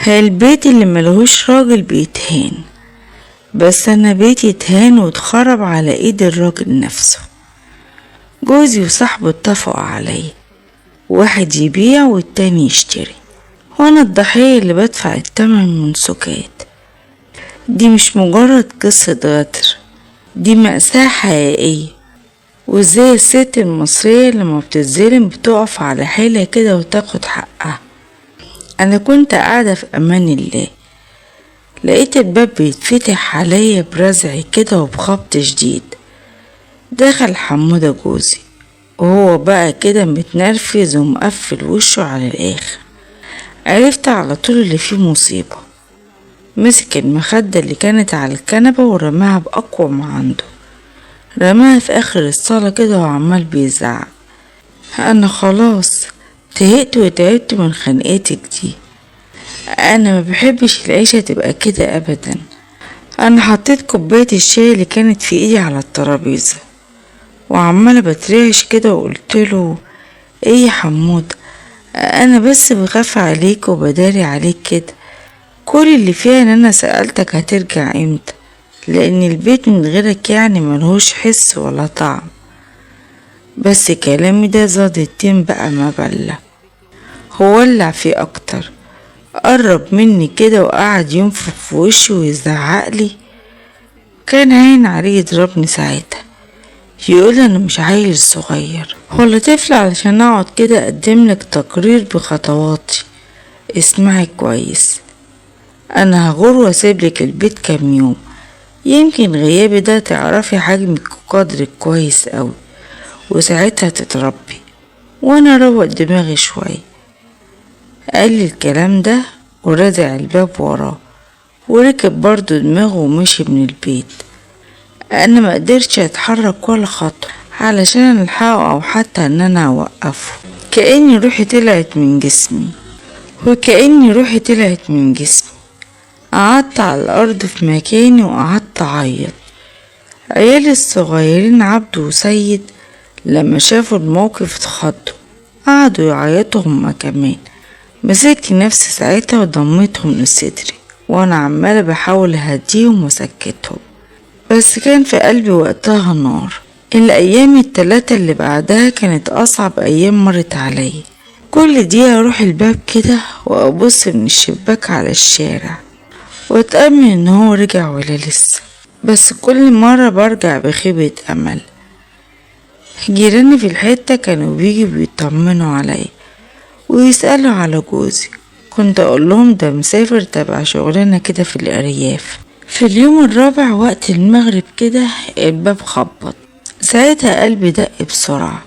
البيت اللي ملهوش راجل بيتهان، بس انا بيتي اتهان واتخرب على ايد الراجل نفسه. جوزي وصاحبه اتفقوا عليا، واحد يبيع والتاني يشتري، وانا الضحية اللي بدفع التمن من سكات. دي مش مجرد قصة غدر، دي مأساة حقيقية. وازاي الست المصرية لما بتتظلم بتقف على حيلها كده وتاخد حقها. انا كنت قاعدة في امان الله، لقيت الباب بيتفتح عليا برزع كده وبخبط شديد. دخل حمودة جوزي، وهو بقى كده متنرفز ومقفل وشه على الاخر. عرفت على طول اللي فيه مصيبة. مسك المخدة اللي كانت على الكنبة ورماها بأقوى ما عنده، رماها في آخر الصالة كده وعمال بيزعق. أنا خلاص زهقت وتعبت من خنقتك دي. أنا ما بحبش العيشة تبقى كده أبدا. أنا حطيت كوباية الشاي اللي كانت في إيدي على الترابيزة وعمالة بترعش كده وقلتله: ايه يا حمود، انا بس بخاف عليك وبداري عليك كده. كل اللي فيها ان انا سألتك هترجع امتى، لان البيت من غيرك يعني ملهوش حس ولا طعم. بس كلامي ده زاد التين بقى ما بلة. هو ولع فيه اكتر، قرب مني كده وقعد ينفخ في وشي ويزعقلي. كان عين عليه يضربني ساعتها، يقول انا مش عيل صغير ولا طفل علشان اقعد كده اقدملك تقرير بخطواتي. اسمعي كويس، انا هغور واسيبلك البيت كام يوم، يمكن غيابي ده تعرفي حجمك وقدرك كويس اوي، وساعتها تتربي وانا اروق دماغي شوية. قال لي الكلام ده ورزع الباب وراه وركب برضو دماغه ومشي من البيت. انا ما قدرتش اتحرك ولا خطوة علشان الحقه او حتى ان انا اوقفه. كأني روحي طلعت من جسمي قعدت على الارض في مكاني وقعدت اعيط. عيالي الصغيرين عبده وسيد لما شافوا الموقف اتخضوا، قعدوا يعيطوا هما كمان. مسكت نفسي ساعتها وضميتهم لصدري وانا عمالة بحاول اهديهم وسكتهم، بس كان في قلبي وقتها نار. الأيام التلاتة اللي بعدها كانت أصعب أيام مرت عليا. كل دقيقة أروح الباب كده وأبص من الشباك على الشارع وأتأمل إن هو رجع ولا لسه، بس كل مرة برجع بخيبة أمل. جيراني في الحتة كانوا بيجوا بيطمنوا عليا ويسألوا على جوزي. كنت أقول لهم ده مسافر تبع شغلنا كده في الأرياف. في اليوم الرابع وقت المغرب كده الباب خبط. ساعتها قلبي دق بسرعة،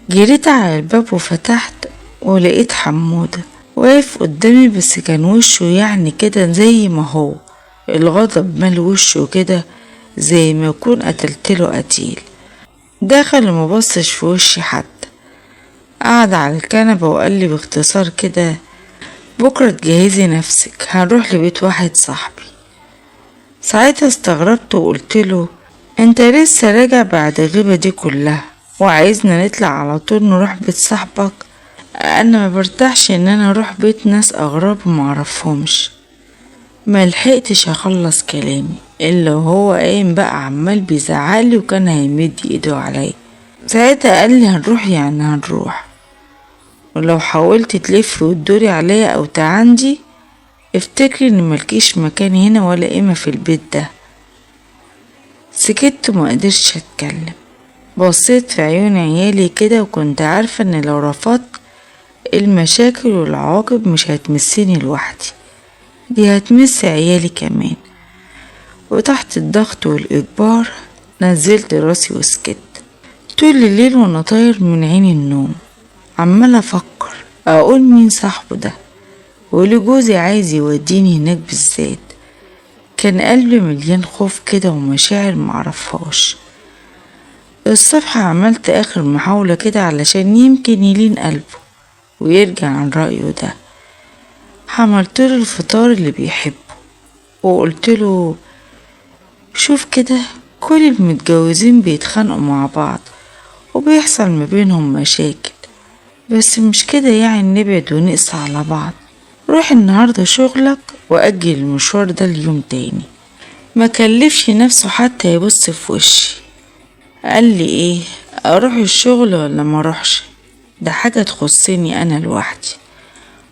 جريت على الباب وفتحت ولقيت حمودة واقف قدامي، بس كان وشه يعني كده زي ما هو الغضب مال وشه كده زي ما يكون قتلتله قتيل. دخل ومبصش في وشي حتى، قعد على الكنبة وقال لي باختصار كده: بكرة تجهزي نفسك، هنروح لبيت واحد صاحبي. ساعتها استغربت وقلت له: انت لسه راجع بعد الغيبة دي كلها وعايزنا نطلع على طول نروح بيت صاحبك؟ انا ما برتاحش ان انا اروح بيت ناس اغراب ومعرفهمش. ما لحقتش اخلص كلامي الا وهو قايم بقى عمال بيزعقلي وكان هيمد ايده عليا. ساعتها قال لي: هنروح يعني هنروح، ولو حاولت تلف وتدوري عليا او تعندي افتكري ان ملكيش مكان هنا ولا قيمة في البيت ده. سكت وما قدرتش اتكلم. بصيت في عيون عيالي كده وكنت عارفة ان لو رفضت المشاكل والعواقب مش هتمسني لوحدي، دي هتمس عيالي كمان. وتحت الضغط والإجبار نزلت راسي وسكت. طول الليل وانا طاير من عين النوم عمالة افكر اقول مين صاحبه ده ولجوزي عايز يوديني هناك بالذات. كان قلبي مليان خوف كده ومشاعر معرفهاش. الصبح عملت اخر محاولة كده علشان يمكن يلين قلبه ويرجع عن رأيه ده. عملتله الفطار اللي بيحبه وقلتله: شوف كده، كل المتجوزين بيتخانقوا مع بعض وبيحصل ما بينهم مشاكل، بس مش كده يعني نبعد ونقسى على بعض. روح النهاردة شغلك وأجل المشوار ده اليوم تاني. ما كلفش نفسه حتى يبص في وشي. قال لي ايه، اروح الشغل ولا ما اروحش؟ ده حاجة تخصني انا لوحدي،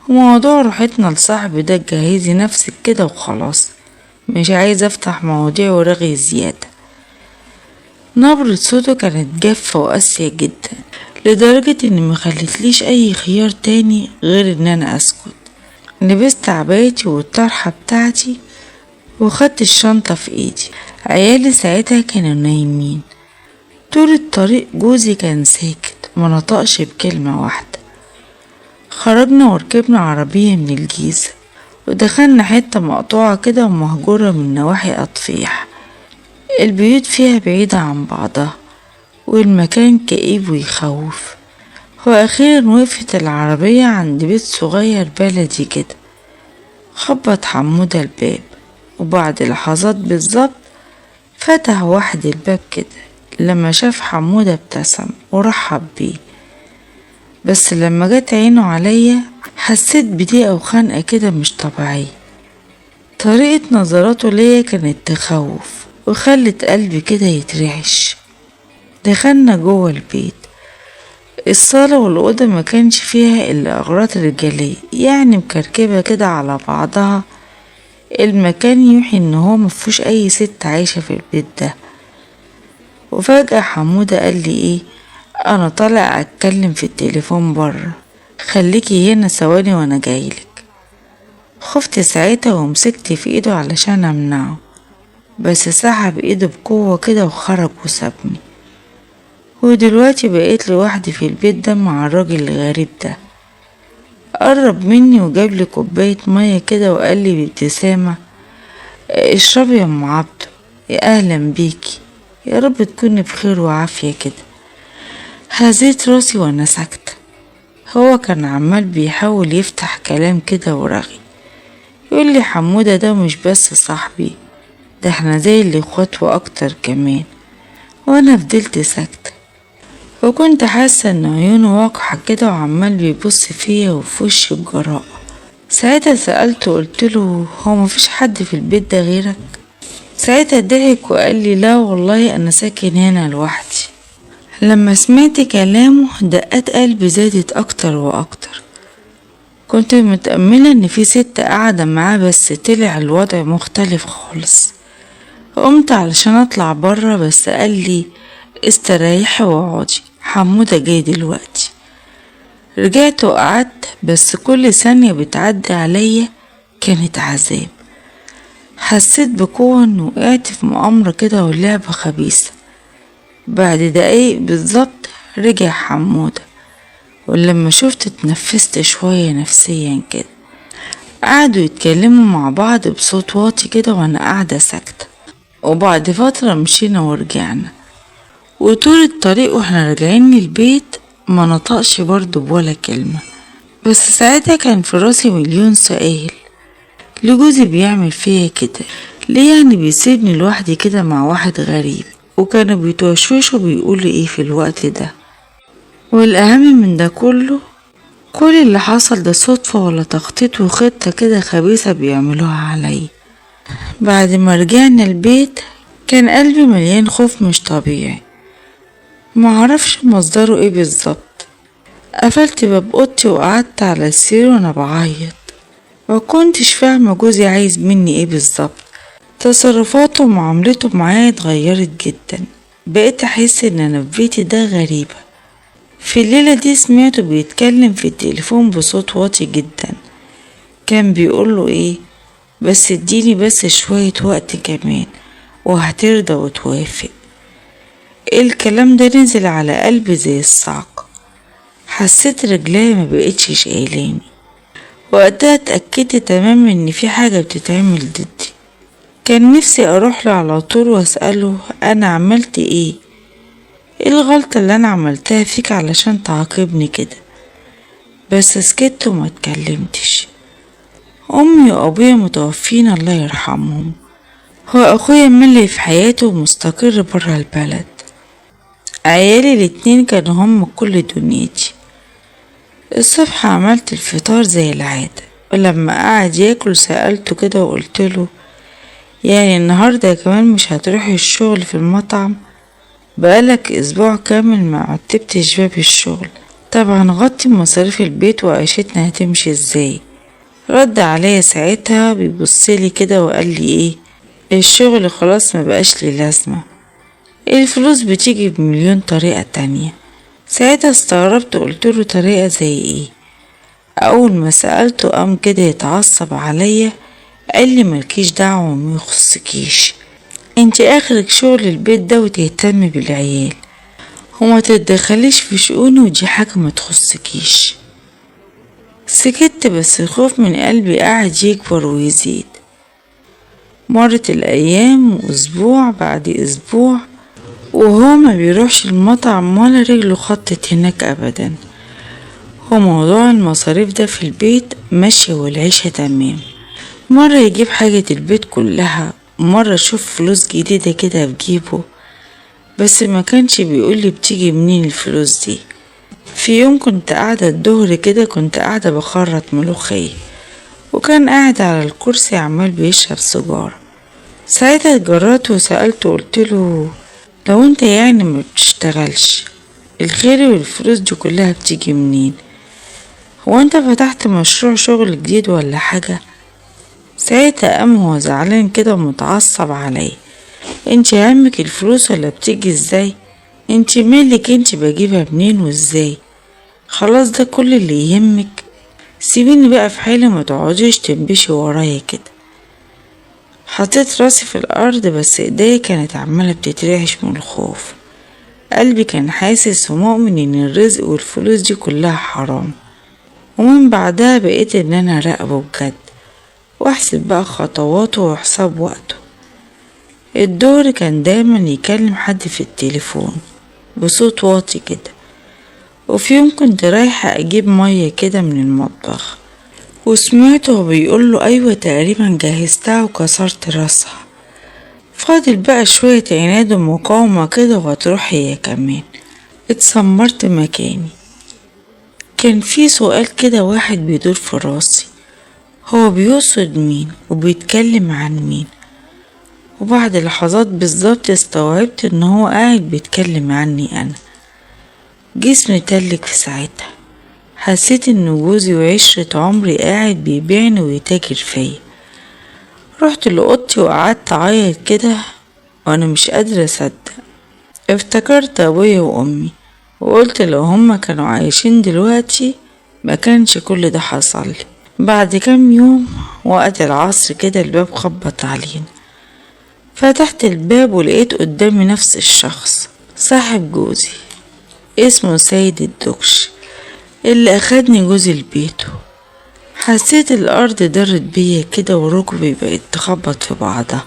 وموضوع روحتنا لصاحبي ده جهزي نفسك كده وخلاص، مش عايز افتح مواضيع ورغي زيادة. نبرة صوته كانت جافة وقاسية جدا، لدرجة ان مخلتليش اي خيار تاني غير ان انا اسكت. لبست عبايتي والطرحة بتاعتي وخدت الشنطة في ايدي. عيالي ساعتها كانوا نايمين. طول الطريق جوزي كان ساكت، ما نطقش بكلمة واحدة. خرجنا وركبنا عربية من الجيزة ودخلنا حتة مقطوعة كده ومهجورة من نواحي أطفيح. البيوت فيها بعيدة عن بعضها والمكان كئيب ويخوف. وأخيرا وقفت العربية عند بيت صغير بلدي كده. خبط حمودة الباب، وبعد لحظات بالظبط فتح واحد الباب كده. لما شاف حمودة ابتسم ورحب بيه، بس لما جت عينه عليا حسيت بضيقة وخنقة كده مش طبيعية. طريقة نظراته ليا كانت تخوف وخلت قلبي كده يترعش. دخلنا جوه البيت. الصالة والأوضة ما كانش فيها إلا أغراض رجالية، يعني مكركبة كده على بعضها. المكان يوحي إن هو مفيهوش أي ست عايشة في البيت ده. وفجأة حمودة قال لي ايه، انا طالع اتكلم في التليفون بره، خليكي هنا ثواني وانا جايلك. خفت ساعتها ومسكت في ايده علشان امنعه، بس سحب ايده بقوة كده وخرج وسابني. ودلوقتي بقيت لوحدي في البيت ده مع الراجل الغريب ده. قرب مني وجابلي كوباية مية كده وقال لي بابتسامة، اشربي يا ام عبده، يا اهلا بيكي، يا رب تكوني بخير وعافية كده. هزيت راسي وانا ساكتة. هو كان عمال بيحاول يفتح كلام كده ورغي، يقول لي حمودة ده مش بس صاحبي، ده احنا زي الاخوات واكتر كمان. وانا فضلت ساكتة وكنت حاسة ان عيونه واقحة كده وعمال بيبص فيا وفي وشي بجراءة. ساعتها سألته قلتله هو مفيش حد في البيت ده غيرك؟ ساعتها ضحك وقال لي لا والله انا ساكن هنا لوحدي. لما سمعت كلامه دقات قلبي زادت اكتر واكتر. كنت متأملة ان في ست قاعدة معاه، بس طلع الوضع مختلف خالص. قمت علشان اطلع برا، بس قال لي استريحي واقعدي، حمودة جاي دلوقتي. رجعت وقعدت، بس كل ثانية بتعدي عليا كانت عذاب. حسيت بقوة ان وقعت في مؤامرة كده ولعبة خبيثة. بعد دقايق بالظبط رجع حمودة، ولما شفت اتنفست شوية نفسيا كده. قعدوا يتكلموا مع بعض بصوت واطي كده وانا قاعدة ساكتة. وبعد فترة مشينا ورجعنا، وطول الطريق واحنا راجعين البيت ما نطقش برضه بولا كلمة. بس ساعتها كان في راسي مليون سؤال. ليه جوزي بيعمل فيا كده؟ ليه يعني بيسيبني لوحدي كده مع واحد غريب؟ وكانوا بيتوشوشوا بيقولوا ايه في الوقت ده؟ والأهم من ده كله، كل اللي حصل ده صدفة ولا تخطيط وخطة كده خبيثة بيعملوها عليا؟ بعد ما رجعنا البيت كان قلبي مليان خوف مش طبيعي، معرفش مصدره ايه بالظبط. قفلت باب اوضتي وقعدت على السرير وانا بعيط. مكنتش فاهمة جوزي عايز مني ايه بالظبط. تصرفاته ومعاملته معايا اتغيرت جدا. بقيت احس ان انا في بيتي ده غريبة. في الليلة دي سمعته بيتكلم في التليفون بصوت واطي جدا. كان بيقوله ايه، بس اديني بس شوية وقت كمان وهترضى وتوافق. الكلام ده نزل على قلبي زي الصعق. حسيت رجلي ما بقتش شايلاني. وقتها اتأكدت تماما ان في حاجة بتتعمل ضدي. كان نفسي اروح له على طول واسأله انا عملت ايه الغلطة اللي انا عملتها فيك علشان تعاقبني كده؟ بس سكت وما اتكلمتش. امي وابويا متوفين الله يرحمهم، هو اخويا ملي في حياته ومستقر برا البلد. عيالي الاتنين كانوا هم كل دنيتي. الصبح عملت الفطار زي العادة، ولما قعد ياكل سألته كده وقلتله يعني النهاردة كمان مش هتروحي الشغل في المطعم؟ بقالك اسبوع كامل ما عتبتش باب الشغل، طبعا غطي مصاريف البيت وعيشتنا هتمشي ازاي؟ رد عليا ساعتها بيبصلي كده وقال لي ايه، الشغل خلاص ما بقاش لي لازمة، الفلوس بتيجي بمليون طريقة تانية. ساعتها استغربت وقلتله طريقة زي ايه؟ اول ما سألته قام كده يتعصب عليا، قال لي ملكيش دعوة وما يخصكيش، انت اخرك شغل البيت ده وتهتمي بالعيال وما تتدخليش في شؤوني، ودي حاجة ما تخصكيش. سكت بس الخوف من قلبي قاعد يكبر ويزيد. مرت الايام واسبوع بعد اسبوع وهو ما بيروحش المطعم ولا رجله خطت هناك ابدا. هو موضوع المصاريف ده في البيت ماشي والعيشة تمام، مرة يجيب حاجة البيت كلها، مرة اشوف فلوس جديدة كده في جيبه، بس ما كانش بيقولي بتيجي منين الفلوس دي. في يوم كنت قاعدة الظهر كده، كنت قاعدة بخرط ملوخية وكان قاعد على الكرسي عمال بيشرب سيجارة. ساعتها اتجرأت وسألته قلتله لو انت يعني ما بتشتغلش الخير والفلوس دي كلها بتيجي منين؟ هو انت فتحت مشروع شغل جديد ولا حاجة؟ ساعتها قام هو زعلان كده ومتعصب عليا، انت همك الفلوس ولا بتيجي ازاي؟ انت مالك، انت بجيبها منين وازاي؟ خلاص ده كل اللي يهمك؟ سيبيني بقى في حالي، ما تقعديش تنبشي ورايا كده. حطيت راسي في الارض بس ايديا كانت عمالة بتترعش من الخوف. قلبي كان حاسس ومؤمن ان الرزق والفلوس دي كلها حرام، ومن بعدها بقيت ان انا راقبه بجد واحسب بقى خطواته وحساب وقته. الدور كان دايما يكلم حد في التليفون بصوت واطي كده، وفي يوم كنت رايحة اجيب مية كده من المطبخ وسمعته وهو بيقوله ايوه تقريبا جهزتها وكسرت راسها، فاضل بقى شوية عناد ومقاومة كده وهتروح هي كمان. اتسمرت مكاني. كان في سؤال كده واحد بيدور في راسي، هو بيقصد مين وبيتكلم عن مين؟ وبعد لحظات بالظبط استوعبت ان هو قاعد بيتكلم عني انا. جسمي تلج في ساعتها، حسيت ان جوزي وعشرة عمري قاعد بيبيعني ويتاجر فيا. رحت لأوضتي وقعدت اعيط كده وانا مش قادرة اصدق. افتكرت ابويا وامي وقلت لو هما كانوا عايشين دلوقتي ما كانش كل ده حصل لي. بعد كام يوم وقت العصر كده الباب خبط علينا، فتحت الباب ولقيت قدامي نفس الشخص صاحب جوزي، اسمه سيد الدكش اللي اخدني جوزي لبيته. حسيت الارض درت بيا كده وركبي بقت تخبط في بعضها.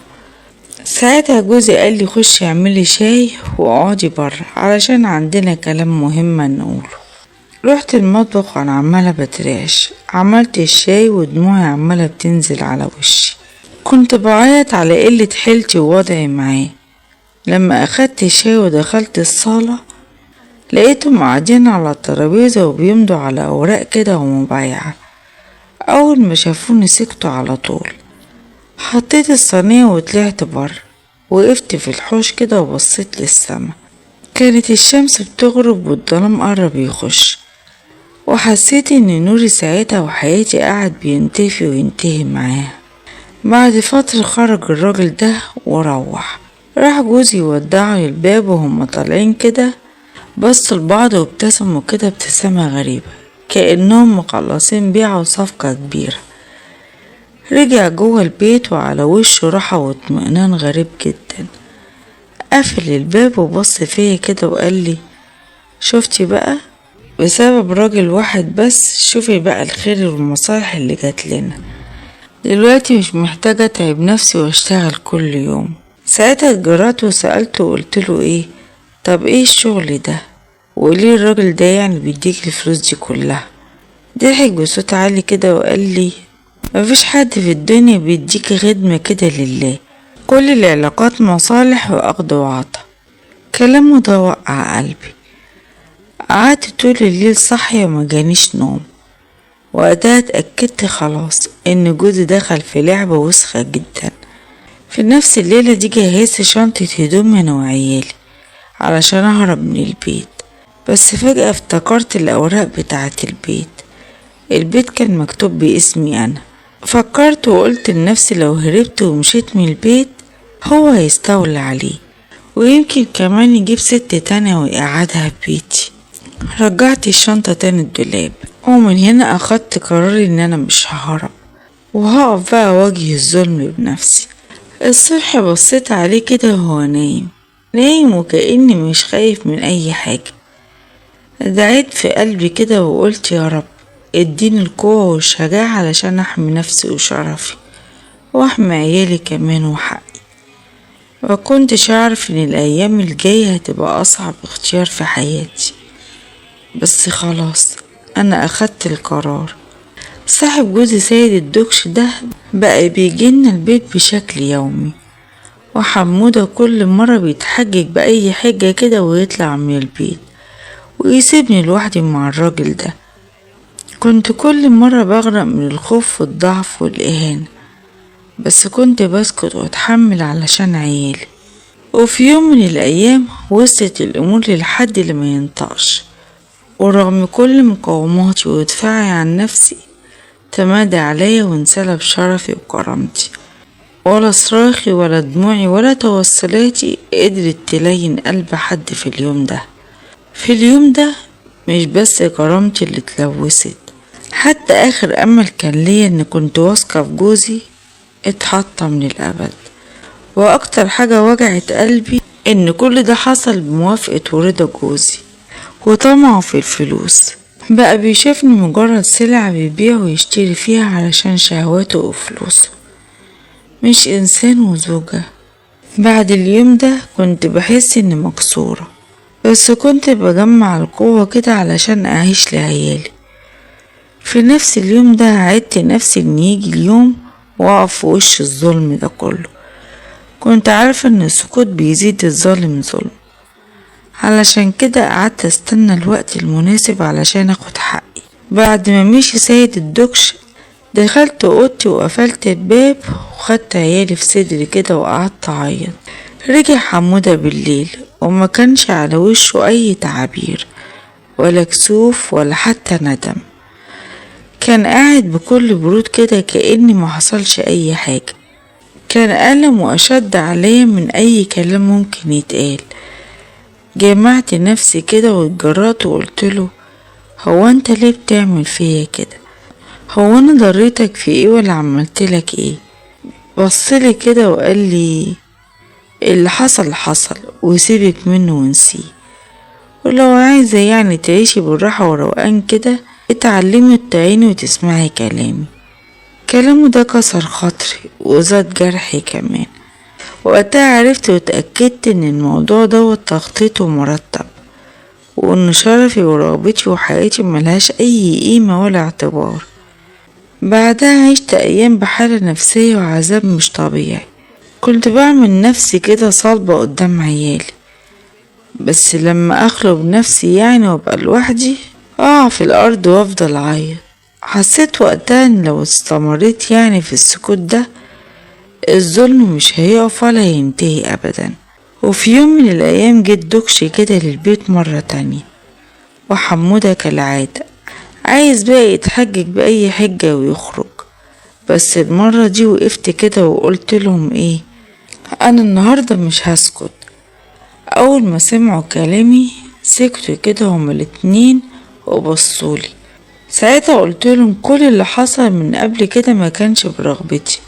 ساعتها جوزي قال لي خشي اعملي شاي واقعدي بره علشان عندنا كلام مهم نقوله. رحت المطبخ وانا عمالة بترعش، عملت الشاي ودموعي عمالة بتنزل على وشي. كنت بعيط على قلة حيلتي ووضعي معاه. لما اخدت الشاي ودخلت الصالة لقيتهم قاعدين على الترابيزة وبيمضوا على اوراق كده ومبايعة. اول ما شافوني سكتوا على طول. حطيت الصينية وطلعت بره، وقفت في الحوش كده وبصيت للسما. كانت الشمس بتغرب والظلام قرب يخش، وحسيت ان نوري ساعتها وحياتي قاعد بينطفي وينتهي معاها. بعد فترة خرج الراجل ده وروح. راح جوزي ودعه للباب وهم طالعين كده بصوا لبعض وابتسموا كده ابتسامة غريبة كأنهم مخلصين بيعوا صفقة كبيرة. رجع جوه البيت وعلى وشه راحة واطمئنان غريب جدا. قفل الباب وبص فيا كده وقال لي شفتي بقى، بسبب راجل واحد بس شوفي بقى الخير والمصالح اللي جات لنا، دلوقتي مش محتاجة اتعب نفسي واشتغل كل يوم. ساعتها اتجرأت وسألته وقلتله ايه، طب ايه الشغل ده وليه الراجل ده يعني بيديك الفلوس دي كلها؟ ضحك بصوت عالي كده وقال لي مفيش حد في الدنيا بيديك خدمة كده لله، كل العلاقات مصالح واخد وعطا. كلامه ده وقع قلبي. قعدت طول الليل صاحية وما جانيش نوم. وقتها اتأكدت خلاص ان جوزي دخل في لعبة وسخة جدا. في نفس الليلة دي جهزت شنطة هدومي انا وعيالي علشان اهرب من البيت، بس فجأة افتكرت الاوراق بتاعة البيت كان مكتوب باسمي انا. فكرت وقلت لنفسي لو هربت ومشيت من البيت هو هيستولى عليه، ويمكن كمان يجيب ست تانية ويقعدها في بيتي. رجعت الشنطة تاني الدولاب، ومن هنا اخدت قراري ان انا مش ههرب وهقف بقى واجه الظلم بنفسي. الصبح بصيت عليه كده وهو نايم وكأني مش خايف من اي حاجة. دعيت في قلبي كده وقلت يا رب اديني القوة والشجاعة علشان احمي نفسي وشرفي واحمي عيالي كمان وحقي. وكنتش اعرف ان الايام الجاية هتبقى اصعب اختيار في حياتي، بس خلاص انا اخدت القرار. صاحب جوزي سيد الدكش ده بقى بيجينا البيت بشكل يومي، وحمودة كل مرة بيتحجج بأي حاجة كده ويطلع من البيت ويسيبني لوحدي مع الراجل ده. كنت كل مرة بغرق من الخوف والضعف والإهانة، بس كنت بسكت واتحمل علشان عيالي. وفي يوم من الأيام وصلت الأمور للحد اللي ما ينطقش، ورغم كل مقاوماتي ودفاعي عن نفسي تمادى عليا وانسلب شرفي وكرامتي. ولا صراخي ولا دموعي ولا توسلاتي قدرت تلين قلب حد في اليوم ده. في اليوم ده مش بس كرامتي اللي اتلوثت، حتى آخر أمل كان ليا إن كنت واثقة في جوزي اتحطم للأبد. وأكتر حاجة وجعت قلبي إن كل ده حصل بموافقة ورضا جوزي وطمعه في الفلوس. بقى بيشوفني مجرد سلعة بيبيع ويشتري فيها علشان شهواته وفلوسه، مش إنسان وزوجة. بعد اليوم ده كنت بحس إني مكسورة، بس كنت بجمع القوة كده علشان أعيش لعيالي. في نفس اليوم ده عدت نفسي إن يجي اليوم وأقف في وش الظلم ده كله. كنت عارفة إن السكوت بيزيد الظالم ظلم، علشان كده قعدت استنى الوقت المناسب علشان اخد حقي. بعد ما مشي سيد الدكش دخلت اوضتي وقفلت الباب وخدت عيالي في صدري كده وقعدت اعيط. رجع حمودة بالليل وما كانش على وشه اي تعابير ولا كسوف ولا حتى ندم. كان قاعد بكل برود كده كأني ما حصلش اي حاجة. كان ألم وأشد عليا من اي كلام ممكن يتقال. جمعت نفسي كده واتجرأت وقلتله هو انت ليه بتعمل فيا كده؟ هو انا ضريتك في ايه ولا عملتلك ايه؟ بصلي كده وقال لي اللي حصل حصل وسيبك منه ونسيه، ولو عايزة يعني تعيشي بالراحة وروقان كده اتعلمي وتعيني وتسمعي كلامي. كلامه ده كسر خاطري وزاد جرحي كمان. وقتها عرفت واتأكدت ان الموضوع ده تخطيط ومرتب، وان شرفي ورغبتي وحياتي ملهاش اي قيمة ولا اعتبار. بعدها عشت ايام بحالة نفسية وعذاب مش طبيعي. كنت بعمل نفسي كده صلبة قدام عيالي، بس لما اخلو بنفسي يعني وابقى لوحدي اقع في الارض وافضل اعيط. حسيت وقتها ان لو استمريت يعني في السكوت ده الظلم مش هيقف ولا ينتهي ابدا. وفي يوم من الايام جيت دكش كده للبيت مرة تانية، وحمودة كالعادة عايز بقى يتحجج بأي حجة ويخرج. بس المرة دي وقفت كده وقلت لهم ايه، انا النهاردة مش هسكت. اول ما سمعوا كلامي سكتوا كده هما الاتنين وبصولي. ساعتها قلت لهم كل اللي حصل من قبل كده ما كانش برغبتي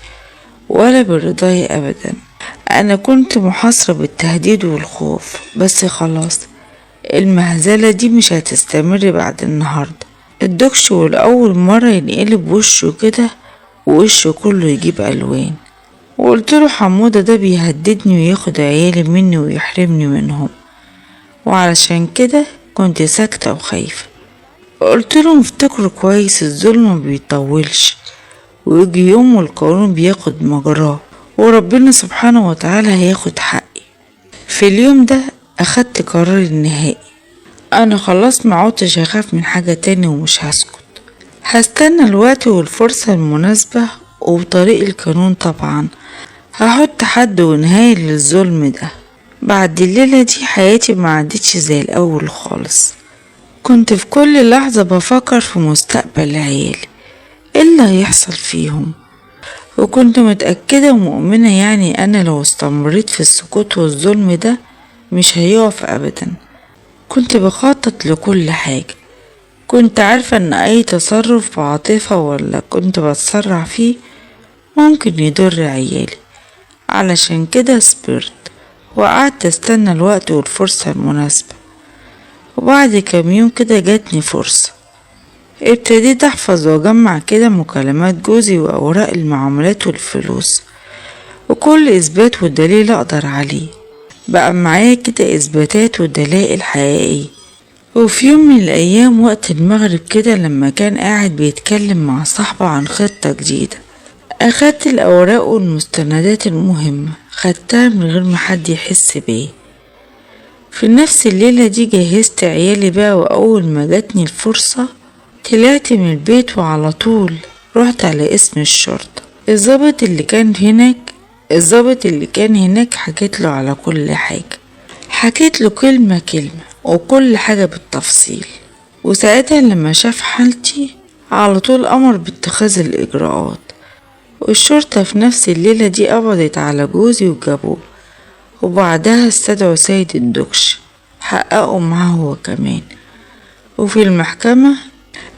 ولا برضاي ابدا. انا كنت محاصرة بالتهديد والخوف، بس خلاص المهزلة دي مش هتستمر بعد النهاردة. الدكش والأول مرة ينقلب وشه كده ووشه كله يجيب ألوان. وقلت له حمودة ده بيهددني وياخد عيالي مني ويحرمني منهم، وعلشان كده كنت ساكتة وخايفة. قلت لهم افتكروا كويس الظلم مبيطولش، ويجي يوم والقانون بياخد مجراه وربنا سبحانه وتعالى هياخد حقي. في اليوم ده اخدت قراري النهائي، انا خلاص معودتش اخاف من حاجة تاني ومش هسكت. هستنى الوقت والفرصة المناسبة وبطريق القانون طبعا هحط حد ونهاية للظلم ده. بعد الليلة دي حياتي ما عدتش زي الأول خالص. كنت في كل لحظة بفكر في مستقبل عيالي، ايه اللي هيحصل فيهم، وكنت متأكدة ومؤمنة يعني أنا لو استمريت في السكوت والظلم ده مش هيقف أبدا. كنت بخطط لكل حاجة، كنت عارفة ان اي تصرف بعاطفة ولا كنت بتسرع فيه ممكن يضر عيالي، علشان كده صبرت وقعدت استنى الوقت والفرصة المناسبة. وبعد كام يوم كده جاتني فرصة، ابتديت احفظ واجمع كده مكالمات جوزي واوراق المعاملات والفلوس وكل اثبات ودليل اقدر عليه. بقى معايا كده اثباتات ودلائل حقيقية. وفي يوم من الأيام وقت المغرب كده لما كان قاعد بيتكلم مع صاحبه عن خطة جديدة، أخدت الأوراق والمستندات المهمة خدتها من غير ما حد يحس بيه. في نفس الليلة دي جهزت عيالي بقى، وأول ما جاتني الفرصة طلعت من البيت وعلى طول رحت على اسم الشرطة. الضابط اللي كان هناك حكيت له على كل حاجة، حكيت له كلمة كلمة وكل حاجة بالتفصيل. وساعتها لما شاف حالتي على طول أمر باتخاذ الإجراءات. والشرطة في نفس الليلة دي قبضت على جوزي وجابوه، وبعدها استدعوا سيد الدكش حققوا معاه هو كمان. وفي المحكمة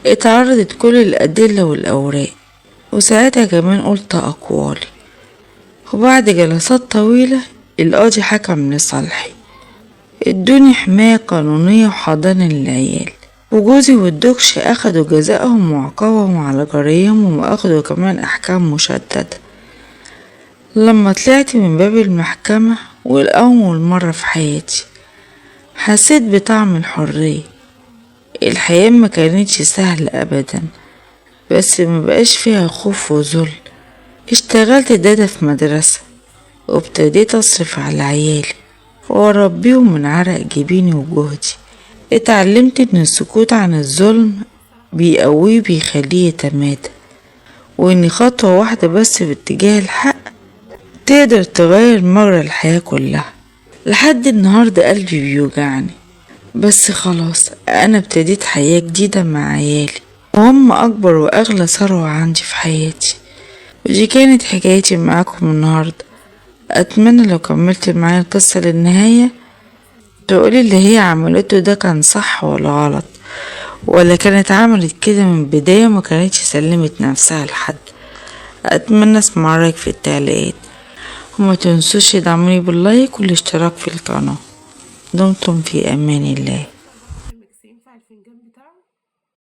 اتعرضت كل الأدلة والأوراق، وساعتها كمان قلت أقوالي. وبعد جلسات طويلة القاضي حكم لصالحي، ادوني حماية قانونية وحضانة للعيال. وجوزي والدكش اخدوا جزائهم وعقابهم على جرائمهم واخدوا كمان احكام مشددة. لما طلعت من باب المحكمة والأول مرة في حياتي حسيت بطعم الحرية. الحياة ما كانتش سهلة ابدا، بس ما بقاش فيها خوف وذل. اشتغلت دادا في مدرسة وابتديت اصرف على عيالي واربيهم من عرق جبيني وجهدي. اتعلمت ان السكوت عن الظلم بيقويه بيخليه يتمادى، وان خطوة واحدة بس باتجاه الحق تقدر تغير مجرى الحياة كلها. لحد النهاردة قلبي بيوجعني، بس خلاص انا ابتديت حياة جديدة مع عيالي وهم اكبر واغلى ثروة عندي في حياتي. ودي كانت حكايتي معاكم النهاردة. اتمنى لو كملت معايا القصة للنهاية تقولي اللي هي عملته ده كان صح ولا غلط، ولا كانت عملت كده من بداية ما كانتش سلمت نفسها لحد. اتمنى اسمع رايك في التعليقات، وما تنسوش تدعموني باللايك والاشتراك في القناة. دمتم في امان الله.